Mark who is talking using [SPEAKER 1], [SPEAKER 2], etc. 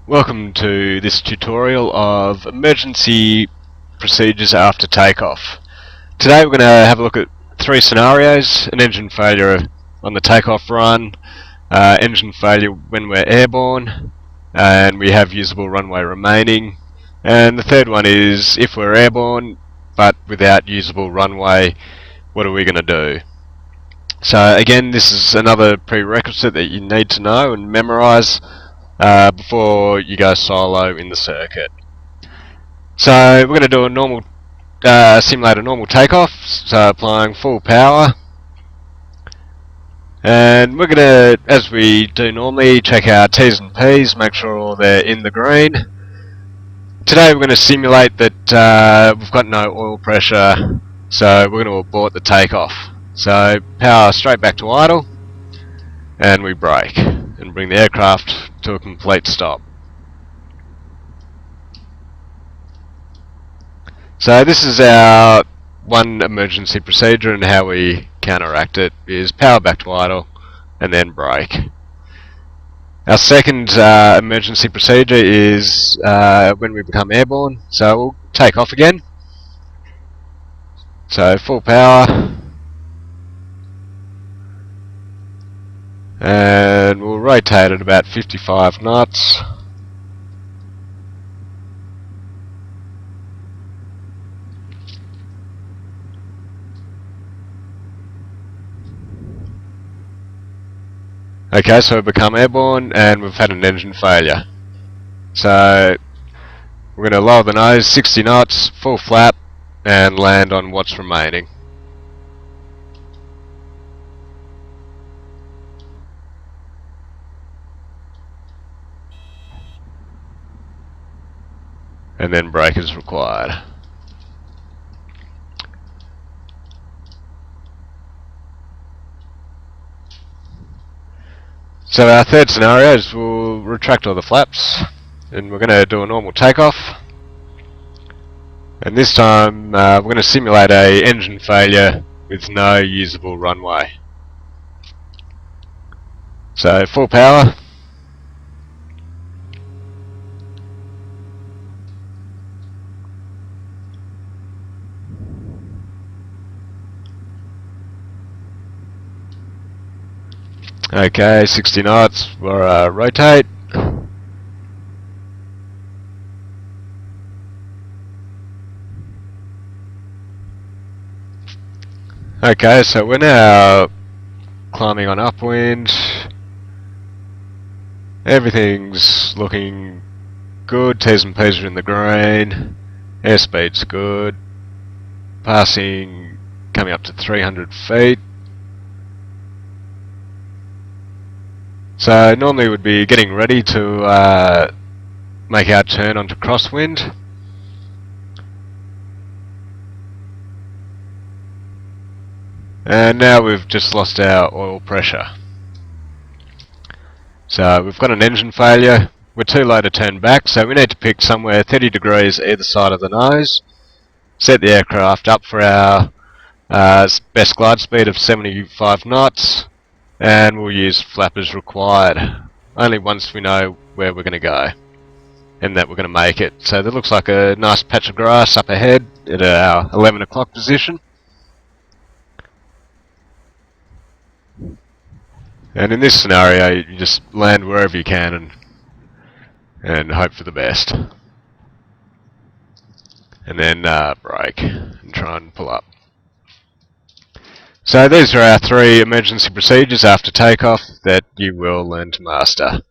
[SPEAKER 1] Welcome to this tutorial of emergency procedures after takeoff. Today we're going to have a look at three scenarios: an engine failure on the takeoff run, engine failure when we're airborne, and we have usable runway remaining, and the third one is if we're airborne but without usable runway, what are we going to do? So again, this is another prerequisite that you need to know and memorize before you go solo in the circuit. So we're going to do a normal simulate a normal takeoff, so applying full power, and we're going to, as we do normally, check our T's and P's, make sure all they're in the green. Today we're going to simulate that we've got no oil pressure, so we're going to abort the takeoff. So power straight back to idle, and we brake and bring the aircraft to a complete stop. So this is our one emergency procedure, and how we counteract it is power back to idle and then brake. Our second emergency procedure is when we become airborne, so we'll take off again. So full power, and we'll rotate at about 55 knots. Okay, so we've become airborne and we've had an engine failure. So we're going to lower the nose 60 knots, full flap, and land on what's remaining. And then brake is required. So our third scenario is we'll retract all the flaps, and we're going to do a normal takeoff. And this time we're going to simulate a engine failure with no usable runway. So full power. Okay, 60 knots, we'll rotate. Okay, so we're now climbing on upwind. Everything's looking good, T's and P's are in the green, airspeed's good, passing coming up to 300 feet. So normally we'd be getting ready to make our turn onto crosswind. And now we've just lost our oil pressure. So we've got an engine failure, we're too low to turn back, so we need to pick somewhere 30 degrees either side of the nose, set the aircraft up for our best glide speed of 75 knots, and we'll use flap as required, only once we know where we're going to go and that we're going to make it. So there looks like a nice patch of grass up ahead at our 11 o'clock position. And in this scenario you just land wherever you can and hope for the best. And then brake and try and pull up. So these are our three emergency procedures after takeoff that you will learn to master.